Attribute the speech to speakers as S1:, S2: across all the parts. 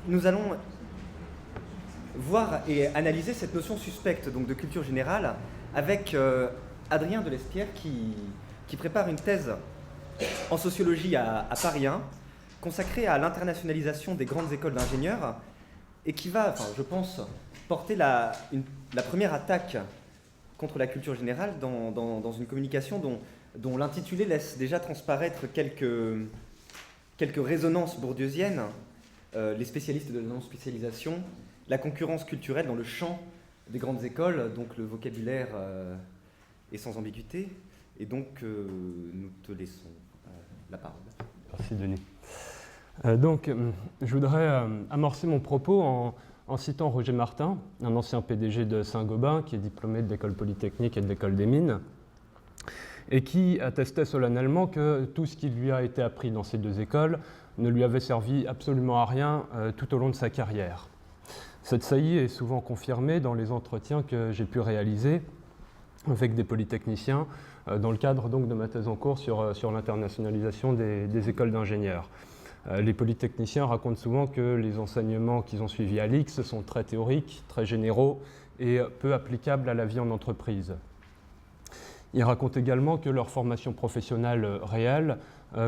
S1: nous allons voir et analyser cette notion suspecte donc de culture générale avec Adrien Delespierre qui prépare une thèse en sociologie à Paris 1 consacrée à l'internationalisation des grandes écoles d'ingénieurs et qui va, je pense, porter la première attaque contre la culture générale dans une communication dont l'intitulé laisse déjà transparaître quelques résonances bourdieusiennes, les spécialistes de la non-spécialisation, la concurrence culturelle dans le champ des grandes écoles, donc le vocabulaire est sans ambiguïté, et donc nous te laissons la parole.
S2: Merci Denis. Je voudrais amorcer mon propos en citant Roger Martin, un ancien PDG de Saint-Gobain qui est diplômé de l'école polytechnique et de l'école des mines, et qui attestait solennellement que tout ce qui lui a été appris dans ces deux écoles ne lui avait servi absolument à rien tout au long de sa carrière. Cette saillie est souvent confirmée dans les entretiens que j'ai pu réaliser avec des polytechniciens dans le cadre donc de ma thèse en cours sur l'internationalisation des écoles d'ingénieurs. Les polytechniciens racontent souvent que les enseignements qu'ils ont suivis à l'IX sont très théoriques, très généraux et peu applicables à la vie en entreprise. Ils racontent également que leur formation professionnelle réelle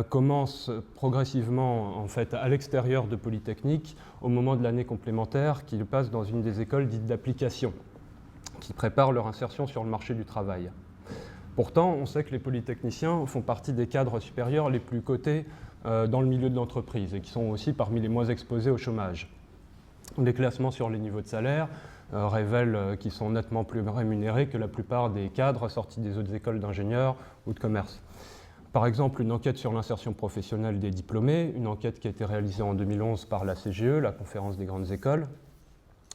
S2: commence progressivement en fait, à l'extérieur de Polytechnique au moment de l'année complémentaire qu'ils passent dans une des écoles dites d'application qui préparent leur insertion sur le marché du travail. Pourtant, on sait que les polytechniciens font partie des cadres supérieurs les plus cotés dans le milieu de l'entreprise et qui sont aussi parmi les moins exposés au chômage. Les classements sur les niveaux de salaire révèlent qu'ils sont nettement plus rémunérés que la plupart des cadres sortis des autres écoles d'ingénieurs ou de commerce. Par exemple, une enquête sur l'insertion professionnelle des diplômés, une enquête qui a été réalisée en 2011 par la CGE, la Conférence des grandes écoles,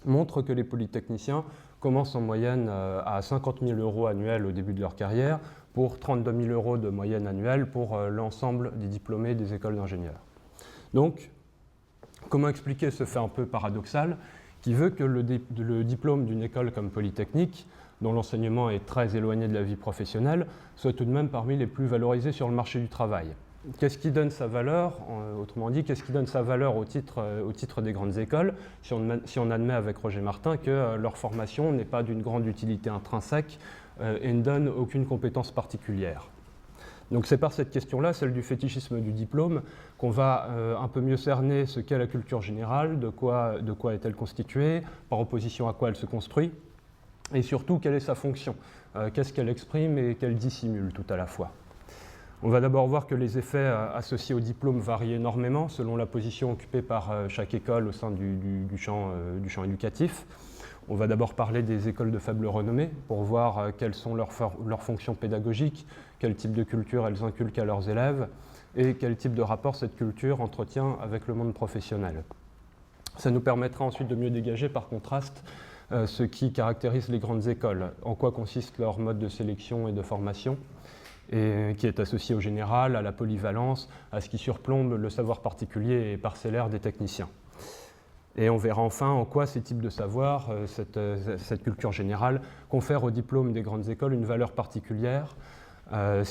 S2: montre que les polytechniciens commencent en moyenne à 50 000 € annuels au début de leur carrière pour 32 000 € de moyenne annuelle pour l'ensemble des diplômés des écoles d'ingénieurs. Donc, comment expliquer ce fait un peu paradoxal qui veut que le diplôme d'une école comme Polytechnique, dont l'enseignement est très éloigné de la vie professionnelle, soit tout de même parmi les plus valorisés sur le marché du travail. Qu'est-ce qui donne sa valeur, autrement dit, qu'est-ce qui donne sa valeur au titre des grandes écoles, si on admet avec Roger Martin que leur formation n'est pas d'une grande utilité intrinsèque et ne donne aucune compétence particulière. Donc c'est par cette question-là, celle du fétichisme du diplôme, qu'on va un peu mieux cerner ce qu'est la culture générale, de quoi est-elle constituée, par opposition à quoi elle se construit, et surtout quelle est sa fonction, qu'est-ce qu'elle exprime et qu'elle dissimule tout à la fois. On va d'abord voir que les effets associés au diplôme varient énormément selon la position occupée par chaque école au sein du champ éducatif. On va d'abord parler des écoles de faible renommée pour voir quelles sont leurs fonctions pédagogiques, quel type de culture elles inculquent à leurs élèves et quel type de rapport cette culture entretient avec le monde professionnel. Ça nous permettra ensuite de mieux dégager par contraste ce qui caractérise les grandes écoles, en quoi consiste leur mode de sélection et de formation, et qui est associé au général, à la polyvalence, à ce qui surplombe le savoir particulier et parcellaire des techniciens. Et on verra enfin en quoi ces types de savoirs, cette culture générale, confèrent au diplôme des grandes écoles une valeur particulière. En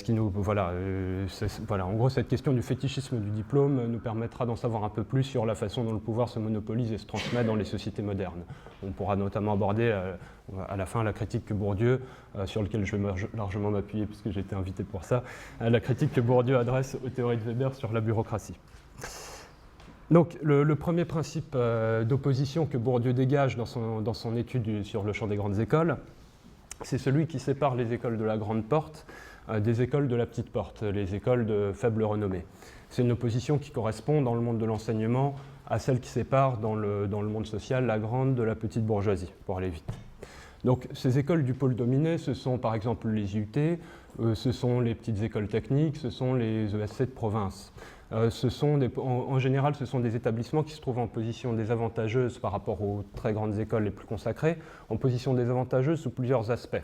S2: gros, cette question du fétichisme du diplôme nous permettra d'en savoir un peu plus sur la façon dont le pouvoir se monopolise et se transmet dans les sociétés modernes. On pourra notamment aborder à la fin la critique que Bourdieu, sur laquelle je vais largement m'appuyer puisque j'ai été invité pour ça, la critique que Bourdieu adresse aux théories de Weber sur la bureaucratie. Donc, le premier principe d'opposition que Bourdieu dégage dans son étude sur le champ des grandes écoles, c'est celui qui sépare les écoles de la grande porte des écoles de la petite porte, les écoles de faible renommée. C'est une opposition qui correspond dans le monde de l'enseignement à celle qui sépare dans le monde social la grande de la petite bourgeoisie, pour aller vite. Donc ces écoles du pôle dominé, ce sont par exemple les IUT, ce sont les petites écoles techniques, ce sont les ESC de province. En général, ce sont des établissements qui se trouvent en position désavantageuse par rapport aux très grandes écoles les plus consacrées, en position désavantageuse sous plusieurs aspects.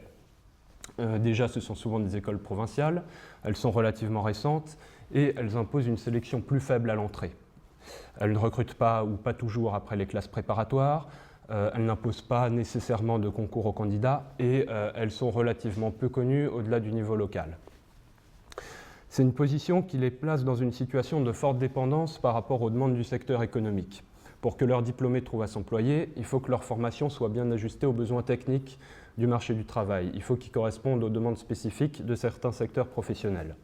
S2: Déjà, ce sont souvent des écoles provinciales, elles sont relativement récentes et elles imposent une sélection plus faible à l'entrée. Elles ne recrutent pas ou pas toujours après les classes préparatoires, elles n'imposent pas nécessairement de concours aux candidats et elles sont relativement peu connues au-delà du niveau local. C'est une position qui les place dans une situation de forte dépendance par rapport aux demandes du secteur économique. Pour que leurs diplômés trouvent à s'employer, il faut que leur formation soit bien ajustée aux besoins techniques du marché du travail. Il faut qu'ils correspondent aux demandes spécifiques de certains secteurs professionnels.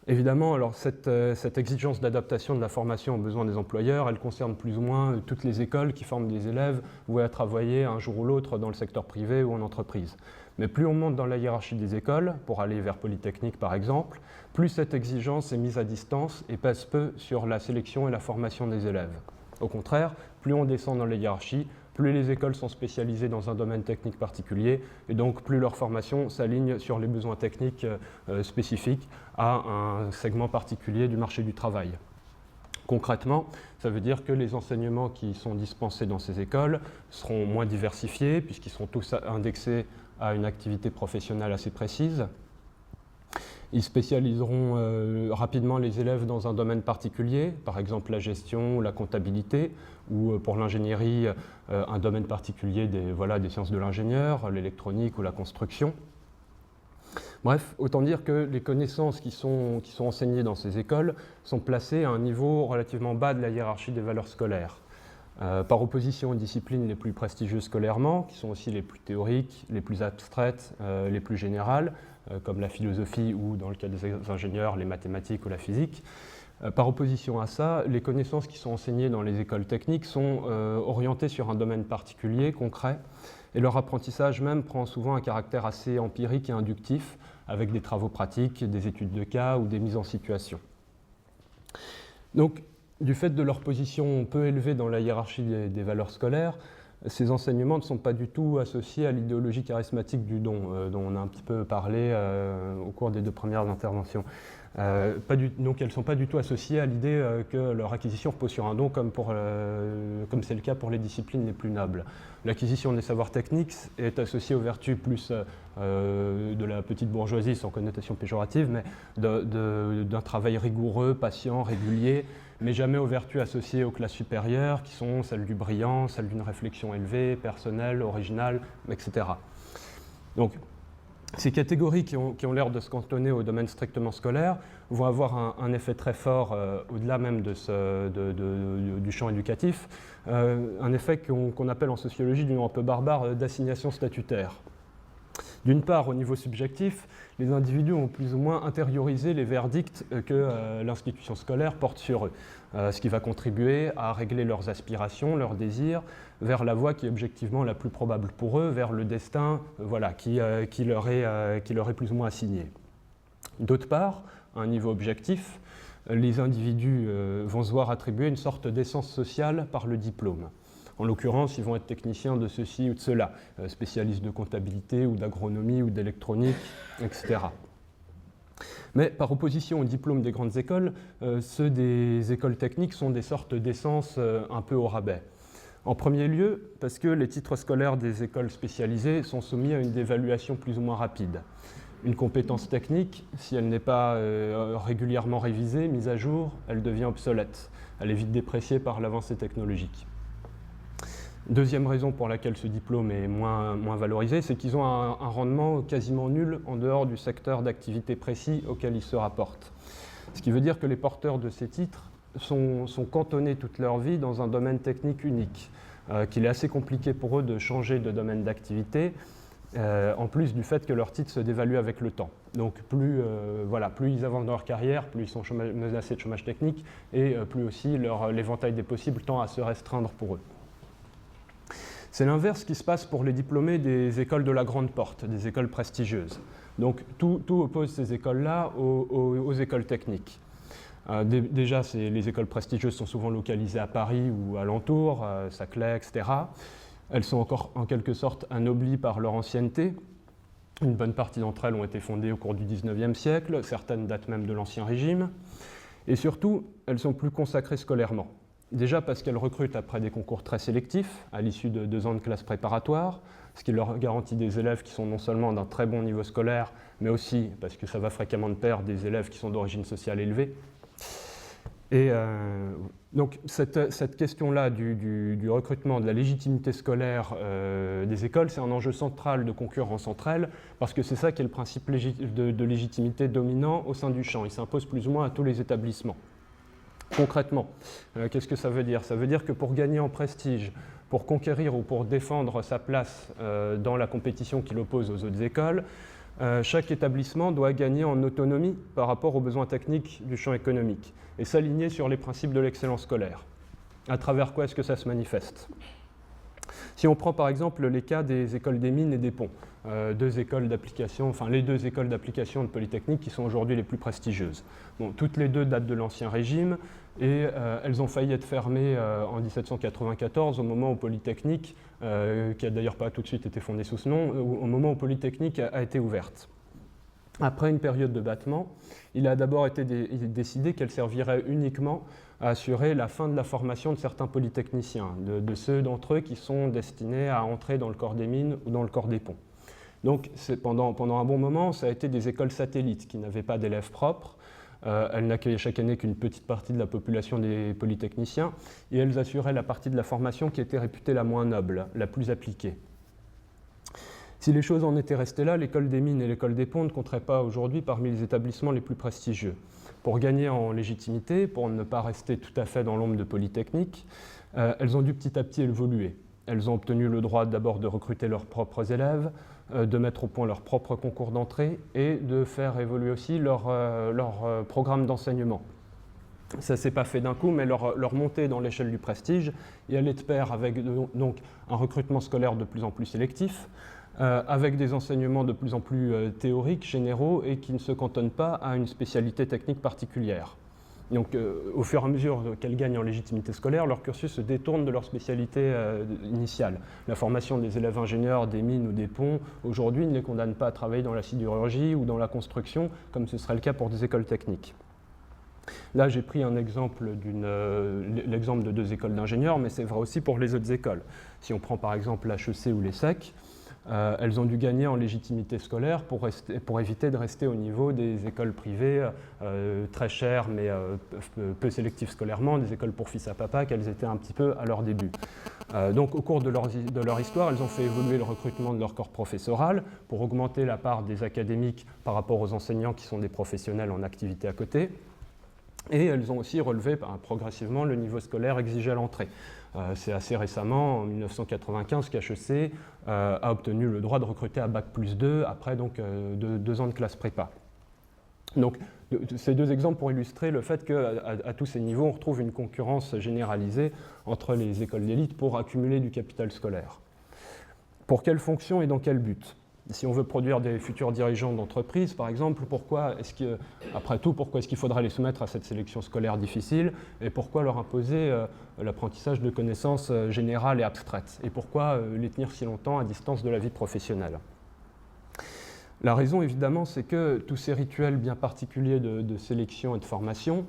S2: Évidemment, alors cette exigence d'adaptation de la formation aux besoins des employeurs, elle concerne plus ou moins toutes les écoles qui forment des élèves voués à travailler un jour ou l'autre dans le secteur privé ou en entreprise. Mais plus on monte dans la hiérarchie des écoles, pour aller vers Polytechnique par exemple, plus cette exigence est mise à distance et pèse peu sur la sélection et la formation des élèves. Au contraire, plus on descend dans la hiérarchie, plus les écoles sont spécialisées dans un domaine technique particulier, et donc plus leur formation s'aligne sur les besoins techniques spécifiques à un segment particulier du marché du travail. Concrètement, ça veut dire que les enseignements qui sont dispensés dans ces écoles seront moins diversifiés, puisqu'ils seront tous indexés à une activité professionnelle assez précise. Ils spécialiseront rapidement les élèves dans un domaine particulier, par exemple la gestion ou la comptabilité, ou pour l'ingénierie, un domaine particulier des sciences de l'ingénieur, l'électronique ou la construction. Bref, autant dire que les connaissances qui sont enseignées dans ces écoles sont placées à un niveau relativement bas de la hiérarchie des valeurs scolaires. Par opposition aux disciplines les plus prestigieuses scolairement, qui sont aussi les plus théoriques, les plus abstraites, les plus générales, comme la philosophie ou, dans le cas des ingénieurs, les mathématiques ou la physique. Par opposition à ça, les connaissances qui sont enseignées dans les écoles techniques sont orientées sur un domaine particulier, concret, et leur apprentissage même prend souvent un caractère assez empirique et inductif, avec des travaux pratiques, des études de cas ou des mises en situation. Donc, du fait de leur position peu élevée dans la hiérarchie des valeurs scolaires, ces enseignements ne sont pas du tout associés à l'idéologie charismatique du don, dont on a un petit peu parlé au cours des 2 premières interventions. Donc elles ne sont pas du tout associées à l'idée que leur acquisition repose sur un don, comme c'est le cas pour les disciplines les plus nobles. L'acquisition des savoirs techniques est associée aux vertus plus de la petite bourgeoisie, sans connotation péjorative, mais d'un travail rigoureux, patient, régulier, mais jamais aux vertus associées aux classes supérieures, qui sont celles du brillant, celles d'une réflexion élevée, personnelle, originale, etc. Donc, ces catégories qui ont l'air de se cantonner au domaine strictement scolaire vont avoir un effet très fort, au-delà même du champ éducatif, un effet qu'on appelle en sociologie du nom un peu barbare d'assignation statutaire. D'une part, au niveau subjectif, les individus ont plus ou moins intériorisé les verdicts que l'institution scolaire porte sur eux, ce qui va contribuer à régler leurs aspirations, leurs désirs, vers la voie qui est objectivement la plus probable pour eux, vers le destin qui leur est plus ou moins assigné. D'autre part, à un niveau objectif, les individus vont se voir attribuer une sorte d'essence sociale par le diplôme. En l'occurrence, ils vont être techniciens de ceci ou de cela, spécialistes de comptabilité ou d'agronomie ou d'électronique, etc. Mais par opposition aux diplômes des grandes écoles, ceux des écoles techniques sont des sortes d'essence un peu au rabais. En premier lieu, parce que les titres scolaires des écoles spécialisées sont soumis à une dévaluation plus ou moins rapide. Une compétence technique, si elle n'est pas régulièrement révisée, mise à jour, elle devient obsolète. Elle est vite dépréciée par l'avancée technologique. Deuxième raison pour laquelle ce diplôme est moins valorisé, c'est qu'ils ont un rendement quasiment nul en dehors du secteur d'activité précis auquel ils se rapportent. Ce qui veut dire que les porteurs de ces titres sont cantonnés toute leur vie dans un domaine technique unique, qu'il est assez compliqué pour eux de changer de domaine d'activité, en plus du fait que leur titre se dévalue avec le temps. Donc plus ils avancent dans leur carrière, plus ils sont menacés de chômage technique, et plus aussi l'éventail des possibles tend à se restreindre pour eux. C'est l'inverse qui se passe pour les diplômés des écoles de la grande porte, des écoles prestigieuses. Donc tout oppose ces écoles-là aux écoles techniques. Déjà, les écoles prestigieuses sont souvent localisées à Paris ou alentour, Saclay, etc. Elles sont encore en quelque sorte anoblies par leur ancienneté. Une bonne partie d'entre elles ont été fondées au cours du XIXe siècle, certaines datent même de l'Ancien Régime. Et surtout, elles sont plus consacrées scolairement. Déjà parce qu'elles recrutent après des concours très sélectifs, à l'issue de 2 ans de classe préparatoire, ce qui leur garantit des élèves qui sont non seulement d'un très bon niveau scolaire, mais aussi, parce que ça va fréquemment de pair, des élèves qui sont d'origine sociale élevée. Et donc cette question-là du recrutement, de la légitimité scolaire des écoles, c'est un enjeu central de concurrence entre elles, parce que c'est ça qui est le principe de légitimité dominant au sein du champ. Il s'impose plus ou moins à tous les établissements. Concrètement, qu'est-ce que ça veut dire? Ça veut dire que pour gagner en prestige, pour conquérir ou pour défendre sa place dans la compétition qui l'oppose aux autres écoles, chaque établissement doit gagner en autonomie par rapport aux besoins techniques du champ économique et s'aligner sur les principes de l'excellence scolaire. À travers quoi est-ce que ça se manifeste? Si on prend par exemple les cas des écoles des mines et des ponts, deux écoles d'application, enfin les deux écoles d'application de Polytechnique qui sont aujourd'hui les plus prestigieuses. Bon, toutes les deux datent de l'Ancien Régime et elles ont failli être fermées en 1794 au moment où Polytechnique, qui n'a d'ailleurs pas tout de suite été fondée sous ce nom, au moment où Polytechnique a été ouverte. Après une période de battement, il a d'abord été décidé qu'elle servirait uniquement à assurer la fin de la formation de certains polytechniciens, de ceux d'entre eux qui sont destinés à entrer dans le corps des mines ou dans le corps des ponts. Donc pendant un bon moment, ça a été des écoles satellites qui n'avaient pas d'élèves propres. Elles n'accueillaient chaque année qu'une petite partie de la population des polytechniciens et elles assuraient la partie de la formation qui était réputée la moins noble, la plus appliquée. Si les choses en étaient restées là, l'école des mines et l'école des ponts ne compteraient pas aujourd'hui parmi les établissements les plus prestigieux. Pour gagner en légitimité, pour ne pas rester tout à fait dans l'ombre de Polytechnique, elles ont dû petit à petit évoluer. Elles ont obtenu le droit d'abord de recruter leurs propres élèves, de mettre au point leurs propres concours d'entrée et de faire évoluer aussi leur programme d'enseignement. Ça ne s'est pas fait d'un coup, mais leur montée dans l'échelle du prestige et allait de pair avec donc, un recrutement scolaire de plus en plus sélectif, avec des enseignements de plus en plus théoriques, généraux, et qui ne se cantonnent pas à une spécialité technique particulière. Donc, au fur et à mesure qu'elles gagnent en légitimité scolaire, leur cursus se détourne de leur spécialité initiale. La formation des élèves ingénieurs des mines ou des ponts, aujourd'hui, ne les condamne pas à travailler dans la sidérurgie ou dans la construction, comme ce serait le cas pour des écoles techniques. Là, j'ai pris un exemple l'exemple de deux écoles d'ingénieurs, mais c'est vrai aussi pour les autres écoles. Si on prend par exemple l'HEC ou l'ESSEC, elles ont dû gagner en légitimité scolaire pour éviter de rester au niveau des écoles privées très chères mais peu sélectives scolairement, des écoles pour fils à papa qu'elles étaient un petit peu à leur début. Donc au cours de leur histoire, elles ont fait évoluer le recrutement de leur corps professoral pour augmenter la part des académiques par rapport aux enseignants qui sont des professionnels en activité à côté. Et elles ont aussi relevé progressivement le niveau scolaire exigé à l'entrée. C'est assez récemment, en 1995, qu'HEC a obtenu le droit de recruter à Bac+2 après donc, 2 ans de classe prépa. Donc, ces deux exemples pour illustrer le fait qu'à tous ces niveaux, on retrouve une concurrence généralisée entre les écoles d'élite pour accumuler du capital scolaire. Pour quelle fonction et dans quel but ? Si on veut produire des futurs dirigeants d'entreprise, par exemple, après tout, pourquoi est-ce qu'il faudrait les soumettre à cette sélection scolaire difficile et pourquoi leur imposer l'apprentissage de connaissances générales et abstraites et pourquoi les tenir si longtemps à distance de la vie professionnelle? La raison, évidemment, c'est que tous ces rituels bien particuliers de sélection et de formation,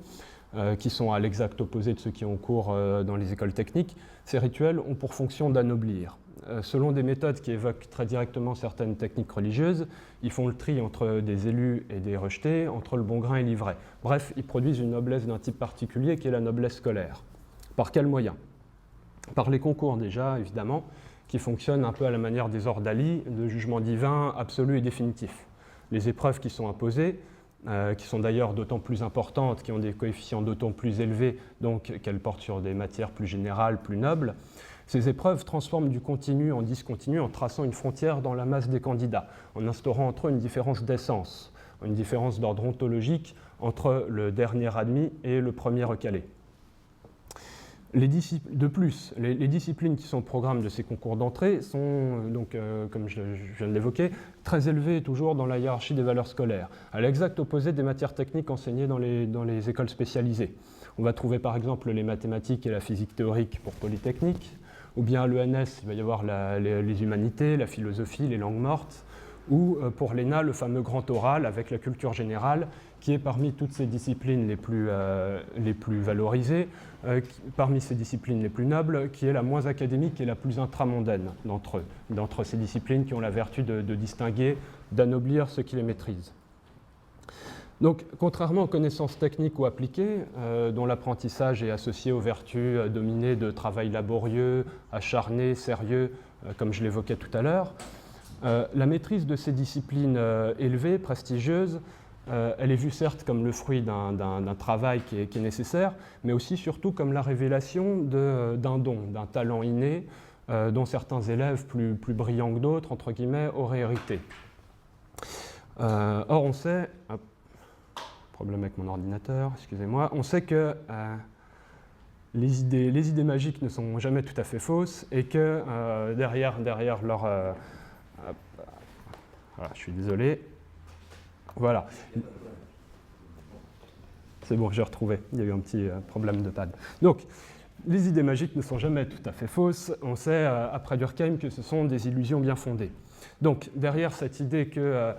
S2: qui sont à l'exact opposé de ceux qui ont cours dans les écoles techniques, ces rituels ont pour fonction d'anoblir. Selon des méthodes qui évoquent très directement certaines techniques religieuses, ils font le tri entre des élus et des rejetés, entre le bon grain et l'ivraie. Bref, ils produisent une noblesse d'un type particulier qui est la noblesse scolaire. Par quels moyens? Par les concours déjà, évidemment, qui fonctionnent un peu à la manière des ordalies, de jugement divin absolu et définitif. Les épreuves qui sont imposées, qui sont d'ailleurs d'autant plus importantes, qui ont des coefficients d'autant plus élevés, donc qu'elles portent sur des matières plus générales, plus nobles, ces épreuves transforment du continu en discontinu en traçant une frontière dans la masse des candidats, en instaurant entre eux une différence d'essence, une différence d'ordre ontologique entre le dernier admis et le premier recalé. De plus, les disciplines qui sont au programme de ces concours d'entrée sont, donc, comme je viens de l'évoquer, très élevées toujours dans la hiérarchie des valeurs scolaires, à l'exact opposé des matières techniques enseignées dans les écoles spécialisées. On va trouver par exemple les mathématiques et la physique théorique pour Polytechnique, ou bien à l'ENS, il va y avoir les humanités, la philosophie, les langues mortes, ou pour l'ENA, le fameux grand oral avec la culture générale, qui est parmi toutes ces disciplines les plus valorisées, parmi ces disciplines les plus nobles, qui est la moins académique et la plus intramondaine d'entre ces disciplines qui ont la vertu de distinguer, d'anoblir ceux qui les maîtrisent. Donc, contrairement aux connaissances techniques ou appliquées, dont l'apprentissage est associé aux vertus dominées de travail laborieux, acharné, sérieux, comme je l'évoquais tout à l'heure, la maîtrise de ces disciplines élevées, prestigieuses, elle est vue certes comme le fruit d'un travail qui est nécessaire, mais aussi surtout comme la révélation d'un don, d'un talent inné dont certains élèves plus brillants que d'autres, entre guillemets, auraient hérité. Or, on sait, problème avec mon ordinateur, excusez-moi, on sait que les idées magiques ne sont jamais tout à fait fausses et que derrière leur... voilà, je suis désolé. Voilà. C'est bon, j'ai retrouvé. Il y a eu un petit problème de pad. Donc, les idées magiques ne sont jamais tout à fait fausses. On sait, après Durkheim, que ce sont des illusions bien fondées. Donc, derrière cette idée qu'il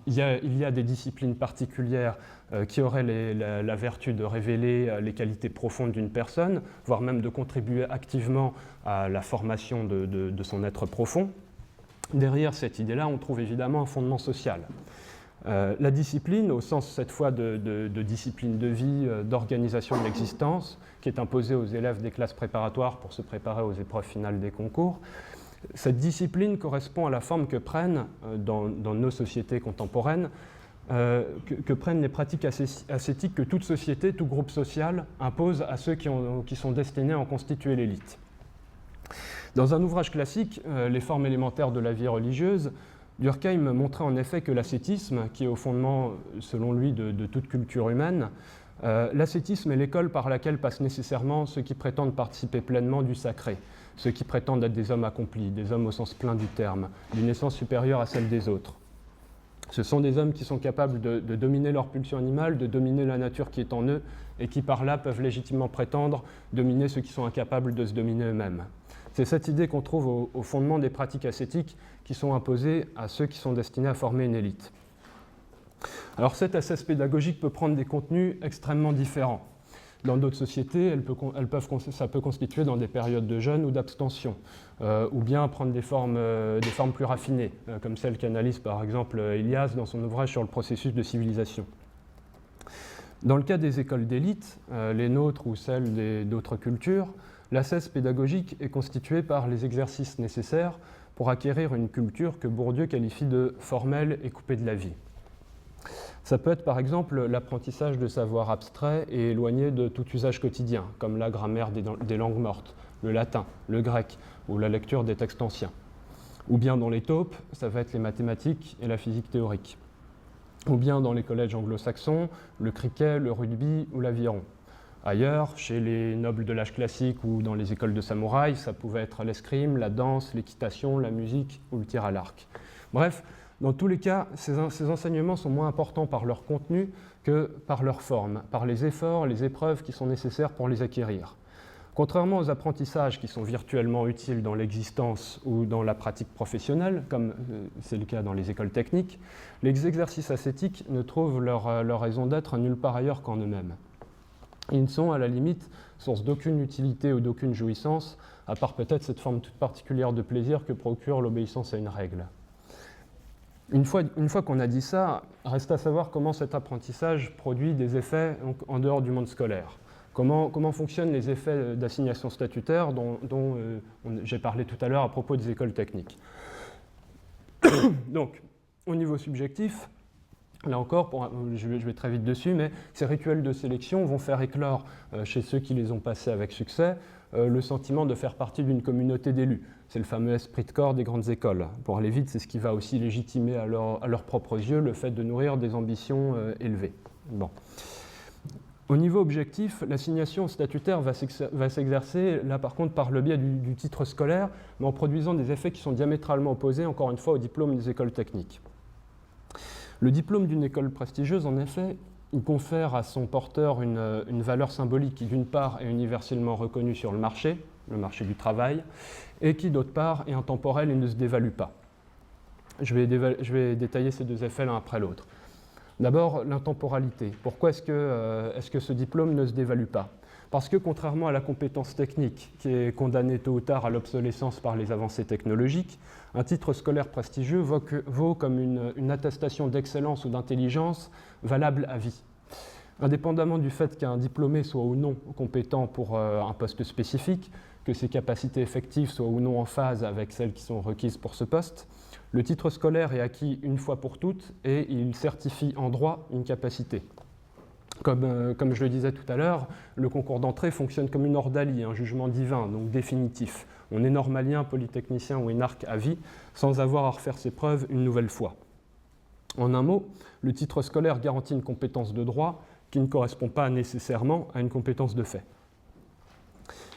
S2: y a des disciplines particulières qui auraient la vertu de révéler les qualités profondes d'une personne, voire même de contribuer activement à la formation de son être profond, derrière cette idée-là, on trouve évidemment un fondement social. La discipline, au sens cette fois de discipline de vie, d'organisation de l'existence, qui est imposée aux élèves des classes préparatoires pour se préparer aux épreuves finales des concours, cette discipline correspond à la forme que prennent, dans nos sociétés contemporaines, que prennent les pratiques ascétiques que toute société, tout groupe social impose à ceux qui sont destinés à en constituer l'élite. Dans un ouvrage classique, Les formes élémentaires de la vie religieuse, Durkheim montrait en effet que l'ascétisme, qui est au fondement, selon lui, de toute culture humaine, l'ascétisme est l'école par laquelle passent nécessairement ceux qui prétendent participer pleinement du sacré, ceux qui prétendent être des hommes accomplis, des hommes au sens plein du terme, d'une essence supérieure à celle des autres. Ce sont des hommes qui sont capables de dominer leur pulsion animale, de dominer la nature qui est en eux, et qui par là peuvent légitimement prétendre dominer ceux qui sont incapables de se dominer eux-mêmes. C'est cette idée qu'on trouve au fondement des pratiques ascétiques qui sont imposées à ceux qui sont destinés à former une élite. Alors cette ascèse pédagogique peut prendre des contenus extrêmement différents. Dans d'autres sociétés, ça peut constituer dans des périodes de jeûne ou d'abstention, ou bien prendre des formes plus raffinées, comme celle qu'analyse par exemple Elias dans son ouvrage sur le processus de civilisation. Dans le cas des écoles d'élite, les nôtres ou celles d'autres cultures, l'ascèse pédagogique est constituée par les exercices nécessaires pour acquérir une culture que Bourdieu qualifie de formelle et coupée de la vie. Ça peut être par exemple l'apprentissage de savoirs abstraits et éloignés de tout usage quotidien, comme la grammaire des langues mortes, le latin, le grec ou la lecture des textes anciens. Ou bien dans les taupes, ça va être les mathématiques et la physique théorique. Ou bien dans les collèges anglo-saxons, le cricket, le rugby ou l'aviron. Ailleurs, chez les nobles de l'âge classique ou dans les écoles de samouraïs, ça pouvait être l'escrime, la danse, l'équitation, la musique ou le tir à l'arc. Bref, dans tous les cas, ces enseignements sont moins importants par leur contenu que par leur forme, par les efforts, les épreuves qui sont nécessaires pour les acquérir. Contrairement aux apprentissages qui sont virtuellement utiles dans l'existence ou dans la pratique professionnelle, comme c'est le cas dans les écoles techniques, les exercices ascétiques ne trouvent leur raison d'être nulle part ailleurs qu'en eux-mêmes. Ils ne sont à la limite source d'aucune utilité ou d'aucune jouissance, à part peut-être cette forme toute particulière de plaisir que procure l'obéissance à une règle. Une fois qu'on a dit ça, reste à savoir comment cet apprentissage produit des effets en dehors du monde scolaire. Comment fonctionnent les effets d'assignation statutaire dont j'ai parlé tout à l'heure à propos des écoles techniques. Donc, au niveau subjectif, là encore, je vais très vite dessus, mais ces rituels de sélection vont faire éclore chez ceux qui les ont passés avec succès le sentiment de faire partie d'une communauté d'élus. C'est le fameux esprit de corps des grandes écoles. Pour aller vite, c'est ce qui va aussi légitimer à leurs propres yeux le fait de nourrir des ambitions élevées. Bon. Au niveau objectif, l'assignation statutaire va s'exercer, là par contre, par le biais du titre scolaire, mais en produisant des effets qui sont diamétralement opposés, encore une fois, au diplôme des écoles techniques. Le diplôme d'une école prestigieuse, en effet, il confère à son porteur une valeur symbolique qui, d'une part, est universellement reconnue sur le marché du travail, et qui, d'autre part, est intemporel et ne se dévalue pas. Je vais détailler ces deux effets l'un après l'autre. D'abord, l'intemporalité. Pourquoi est-ce que ce diplôme ne se dévalue pas ? Parce que, contrairement à la compétence technique, qui est condamnée tôt ou tard à l'obsolescence par les avancées technologiques, un titre scolaire prestigieux vaut comme une attestation d'excellence ou d'intelligence valable à vie. Indépendamment du fait qu'un diplômé soit ou non compétent pour un poste spécifique, que ses capacités effectives soient ou non en phase avec celles qui sont requises pour ce poste, le titre scolaire est acquis une fois pour toutes et il certifie en droit une capacité. Comme je le disais tout à l'heure, le concours d'entrée fonctionne comme une ordalie, un jugement divin, donc définitif. On est normalien, polytechnicien ou énarque à vie, sans avoir à refaire ses preuves une nouvelle fois. En un mot, le titre scolaire garantit une compétence de droit qui ne correspond pas nécessairement à une compétence de fait.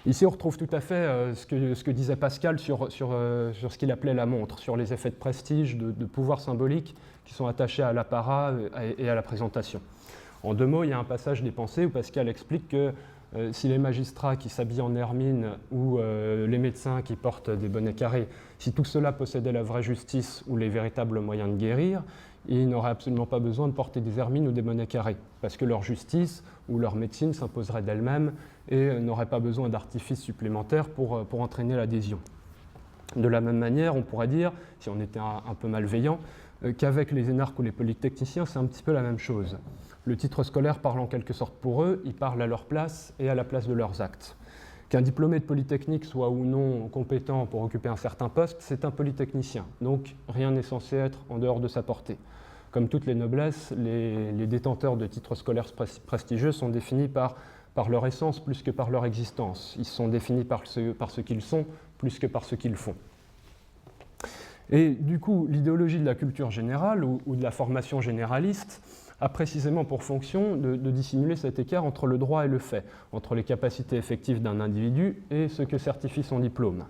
S2: Ici, on retrouve tout à fait ce que disait Pascal sur ce qu'il appelait la montre, sur les effets de prestige, de pouvoir symbolique qui sont attachés à l'apparat et à la présentation. En 2 mots, il y a un passage des Pensées où Pascal explique que si les magistrats qui s'habillent en hermine ou les médecins qui portent des bonnets carrés, si tout cela possédait la vraie justice ou les véritables moyens de guérir, ils n'auraient absolument pas besoin de porter des hermines ou des bonnets carrés, parce que leur justice ou leur médecine s'imposerait d'elle-même et n'aurait pas besoin d'artifices supplémentaires pour entraîner l'adhésion. De la même manière, on pourrait dire, si on était un peu malveillant, qu'avec les énarques ou les polytechniciens, c'est un petit peu la même chose. Le titre scolaire parle en quelque sorte pour eux, il parle à leur place et à la place de leurs actes. Qu'un diplômé de Polytechnique soit ou non compétent pour occuper un certain poste, c'est un polytechnicien, donc rien n'est censé être en dehors de sa portée. Comme toutes les noblesses, les détenteurs de titres scolaires prestigieux sont définis par leur essence plus que par leur existence. Ils sont définis par ce qu'ils sont plus que par ce qu'ils font. Et du coup, l'idéologie de la culture générale ou de la formation généraliste a précisément pour fonction de dissimuler cet écart entre le droit et le fait, entre les capacités effectives d'un individu et ce que certifie son diplôme.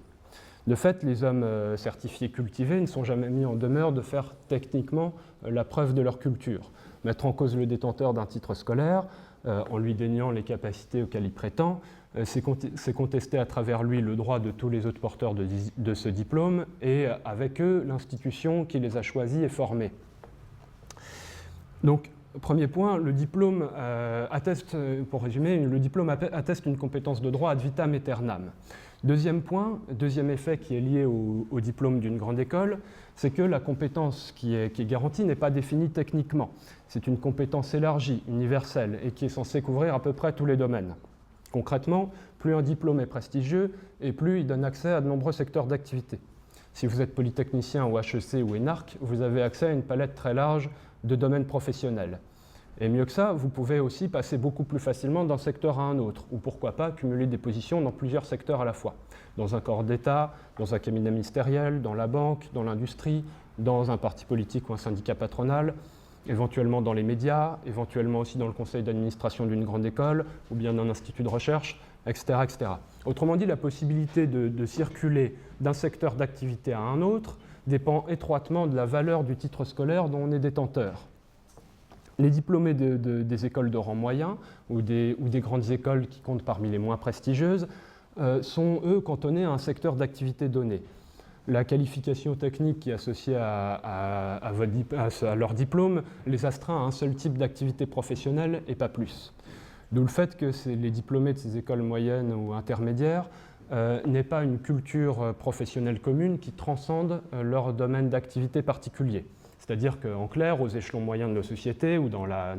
S2: De fait, les hommes certifiés cultivés ne sont jamais mis en demeure de faire techniquement la preuve de leur culture. Mettre en cause le détenteur d'un titre scolaire, en lui déniant les capacités auxquelles il prétend, c'est contester à travers lui le droit de tous les autres porteurs de ce diplôme et avec eux l'institution qui les a choisis et formés. Donc, premier point, le diplôme atteste, pour résumer, le diplôme atteste une compétence de droit ad vitam aeternam. Deuxième point, deuxième effet qui est lié au diplôme d'une grande école, c'est que la compétence qui est garantie n'est pas définie techniquement. C'est une compétence élargie, universelle, et qui est censée couvrir à peu près tous les domaines. Concrètement, plus un diplôme est prestigieux, et plus il donne accès à de nombreux secteurs d'activité. Si vous êtes polytechnicien ou HEC ou énarque, vous avez accès à une palette très large de domaines professionnels. Et mieux que ça, vous pouvez aussi passer beaucoup plus facilement d'un secteur à un autre, ou pourquoi pas cumuler des positions dans plusieurs secteurs à la fois. Dans un corps d'État, dans un cabinet ministériel, dans la banque, dans l'industrie, dans un parti politique ou un syndicat patronal, éventuellement dans les médias, éventuellement aussi dans le conseil d'administration d'une grande école, ou bien d'un institut de recherche, etc. etc. Autrement dit, la possibilité de circuler d'un secteur d'activité à un autre dépend étroitement de la valeur du titre scolaire dont on est détenteur. Les diplômés des écoles de rang moyen ou des grandes écoles qui comptent parmi les moins prestigieuses sont, eux, cantonnés à un secteur d'activité donné. La qualification technique qui est associée à leur diplôme les astreint à un seul type d'activité professionnelle et pas plus. D'où le fait que les diplômés de ces écoles moyennes ou intermédiaires n'aient pas une culture professionnelle commune qui transcende leur domaine d'activité particulier. C'est-à-dire qu'en clair, aux échelons moyens de nos sociétés ou dans la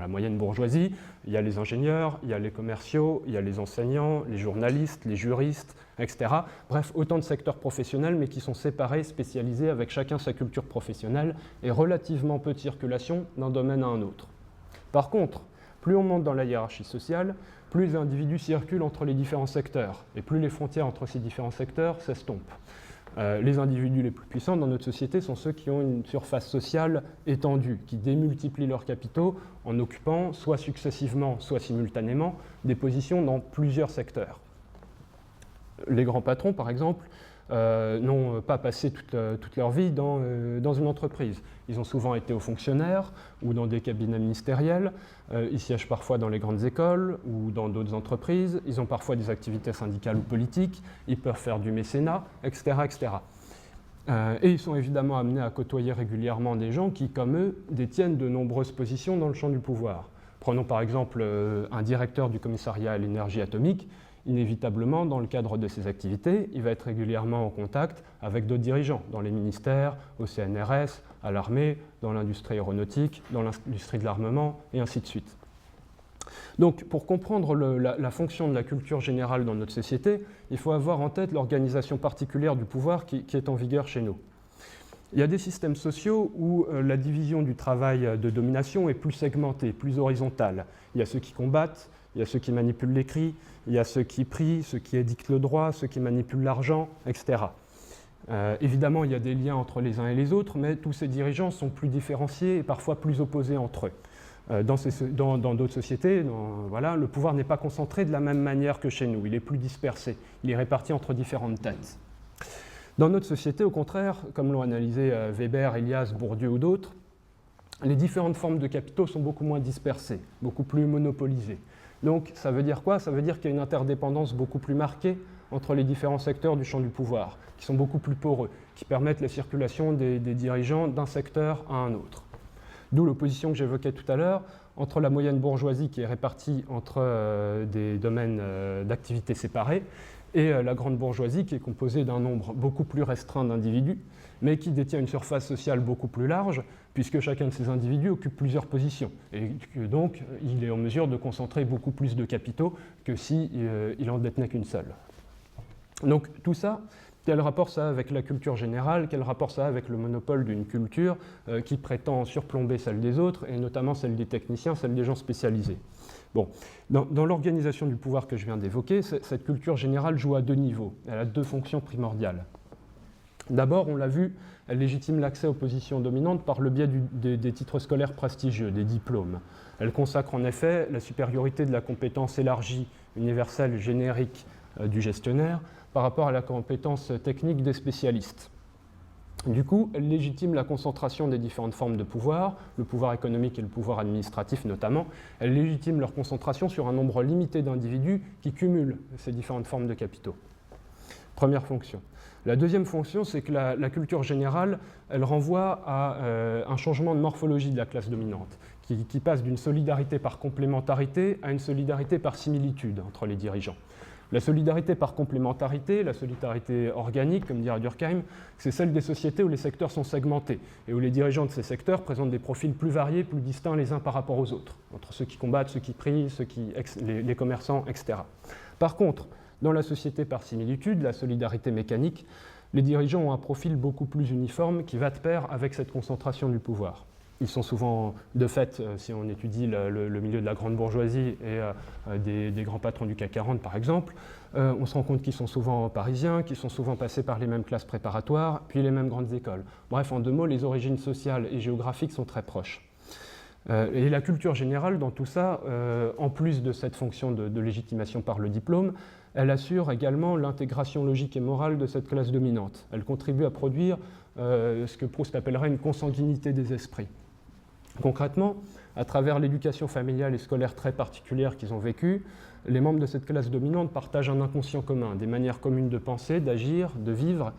S2: moyenne bourgeoisie, il y a les ingénieurs, il y a les commerciaux, il y a les enseignants, les journalistes, les juristes, etc. Bref, autant de secteurs professionnels, mais qui sont séparés, spécialisés, avec chacun sa culture professionnelle et relativement peu de circulation d'un domaine à un autre. Par contre, plus on monte dans la hiérarchie sociale, plus les individus circulent entre les différents secteurs, et plus les frontières entre ces différents secteurs s'estompent. Les individus les plus puissants dans notre société sont ceux qui ont une surface sociale étendue, qui démultiplient leurs capitaux en occupant, soit successivement, soit simultanément, des positions dans plusieurs secteurs. Les grands patrons, par exemple, n'ont pas passé toute leur vie dans une entreprise. Ils ont souvent été hauts fonctionnaires ou dans des cabinets ministériels, ils siègent parfois dans les grandes écoles ou dans d'autres entreprises, ils ont parfois des activités syndicales ou politiques, ils peuvent faire du mécénat, etc. etc. Et ils sont évidemment amenés à côtoyer régulièrement des gens qui, comme eux, détiennent de nombreuses positions dans le champ du pouvoir. Prenons par exemple un directeur du commissariat à l'énergie atomique. Inévitablement, dans le cadre de ses activités, il va être régulièrement en contact avec d'autres dirigeants, dans les ministères, au CNRS, à l'armée, dans l'industrie aéronautique, dans l'industrie de l'armement, et ainsi de suite. Donc, pour comprendre la fonction de la culture générale dans notre société, il faut avoir en tête l'organisation particulière du pouvoir qui est en vigueur chez nous. Il y a des systèmes sociaux où la division du travail de domination est plus segmentée, plus horizontale. Il y a ceux qui combattent, il y a ceux qui manipulent les cris, il y a ceux qui prient, ceux qui édictent le droit, ceux qui manipulent l'argent, etc. Évidemment, il y a des liens entre les uns et les autres, mais tous ces dirigeants sont plus différenciés et parfois plus opposés entre eux. Dans d'autres sociétés, voilà, le pouvoir n'est pas concentré de la même manière que chez nous, il est plus dispersé, il est réparti entre différentes têtes. Dans notre société, au contraire, comme l'ont analysé Weber, Elias, Bourdieu ou d'autres, les différentes formes de capitaux sont beaucoup moins dispersées, beaucoup plus monopolisées. Donc ça veut dire quoi? Ça veut dire qu'il y a une interdépendance beaucoup plus marquée entre les différents secteurs du champ du pouvoir, qui sont beaucoup plus poreux, qui permettent la circulation des dirigeants d'un secteur à un autre. D'où l'opposition que j'évoquais tout à l'heure entre la moyenne bourgeoisie qui est répartie entre des domaines d'activités séparés et la grande bourgeoisie qui est composée d'un nombre beaucoup plus restreint d'individus, mais qui détient une surface sociale beaucoup plus large, puisque chacun de ces individus occupe plusieurs positions, et que donc il est en mesure de concentrer beaucoup plus de capitaux que s'il en détenait qu'une seule. Donc tout ça, quel rapport ça a avec la culture générale, quel rapport ça a avec le monopole d'une culture qui prétend surplomber celle des autres, et notamment celle des techniciens, celle des gens spécialisés. Bon, dans l'organisation du pouvoir que je viens d'évoquer, cette culture générale joue à deux niveaux. Elle a deux fonctions primordiales. D'abord, on l'a vu, elle légitime l'accès aux positions dominantes par le biais des titres scolaires prestigieux, des diplômes. Elle consacre en effet la supériorité de la compétence élargie, universelle, générique du gestionnaire par rapport à la compétence technique des spécialistes. Du coup, elle légitime la concentration des différentes formes de pouvoir, le pouvoir économique et le pouvoir administratif notamment. Elle légitime leur concentration sur un nombre limité d'individus qui cumulent ces différentes formes de capitaux. Première fonction. La deuxième fonction, c'est que la culture générale, elle renvoie à un changement de morphologie de la classe dominante, qui passe d'une solidarité par complémentarité à une solidarité par similitude entre les dirigeants. La solidarité par complémentarité, la solidarité organique, comme dirait Durkheim, c'est celle des sociétés où les secteurs sont segmentés et où les dirigeants de ces secteurs présentent des profils plus variés, plus distincts les uns par rapport aux autres, entre ceux qui combattent, ceux qui prient, les commerçants, etc. Par contre, dans la société par similitude, la solidarité mécanique, les dirigeants ont un profil beaucoup plus uniforme qui va de pair avec cette concentration du pouvoir. Ils sont souvent, de fait, si on étudie le milieu de la grande bourgeoisie et des grands patrons du CAC 40 par exemple, on se rend compte qu'ils sont souvent parisiens, qu'ils sont souvent passés par les mêmes classes préparatoires, puis les mêmes grandes écoles. Bref, en deux mots, les origines sociales et géographiques sont très proches. Et la culture générale dans tout ça, en plus de cette fonction de légitimation par le diplôme, elle assure également l'intégration logique et morale de cette classe dominante. Elle contribue à produire ce que Proust appellerait une consanguinité des esprits. Concrètement, à travers l'éducation familiale et scolaire très particulière qu'ils ont vécue, les membres de cette classe dominante partagent un inconscient commun, des manières communes de penser, d'agir, de vivre,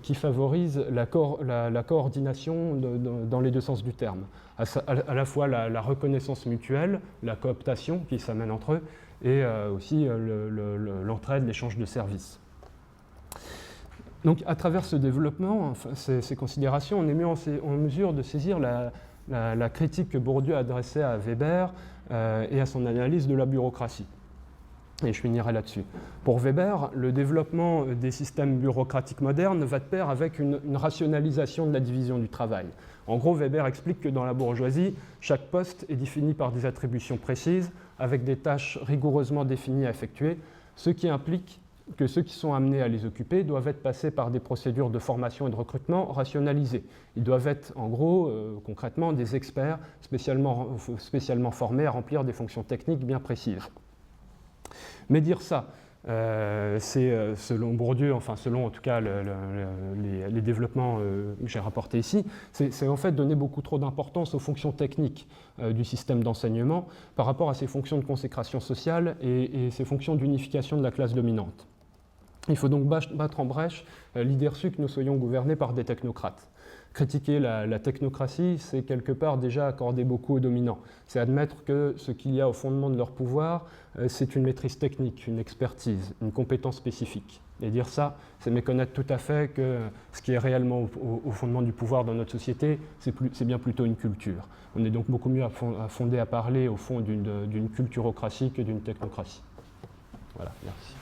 S2: qui favorisent la coordination dans les deux sens du terme. À la fois la reconnaissance mutuelle, la cooptation qui s'amène entre eux, et aussi l'entraide, l'échange de services. Donc à travers ce développement, enfin, ces considérations, on est mieux en mesure de saisir la critique que Bourdieu adressait à Weber et à son analyse de la bureaucratie. Et je finirai là-dessus. Pour Weber, le développement des systèmes bureaucratiques modernes va de pair avec une rationalisation de la division du travail. En gros, Weber explique que dans la bourgeoisie, chaque poste est défini par des attributions précises, avec des tâches rigoureusement définies à effectuer, ce qui implique que ceux qui sont amenés à les occuper doivent être passés par des procédures de formation et de recrutement rationalisées. Ils doivent être, en gros, concrètement, des experts spécialement formés à remplir des fonctions techniques bien précises. Mais dire ça, c'est selon Bourdieu, enfin selon en tout cas les développements que j'ai rapportés ici, c'est en fait donner beaucoup trop d'importance aux fonctions techniques du système d'enseignement par rapport à ces fonctions de consécration sociale et ces fonctions d'unification de la classe dominante. Il faut donc battre en brèche l'idée reçue que nous soyons gouvernés par des technocrates. critiquer la technocratie, c'est quelque part déjà accorder beaucoup aux dominants. C'est admettre que ce qu'il y a au fondement de leur pouvoir, c'est une maîtrise technique, une expertise, une compétence spécifique. Et dire ça, c'est méconnaître tout à fait que ce qui est réellement au fondement du pouvoir dans notre société, c'est bien plutôt une culture. On est donc beaucoup mieux fondé à parler au fond d'une culturocratie que d'une technocratie. Voilà, merci.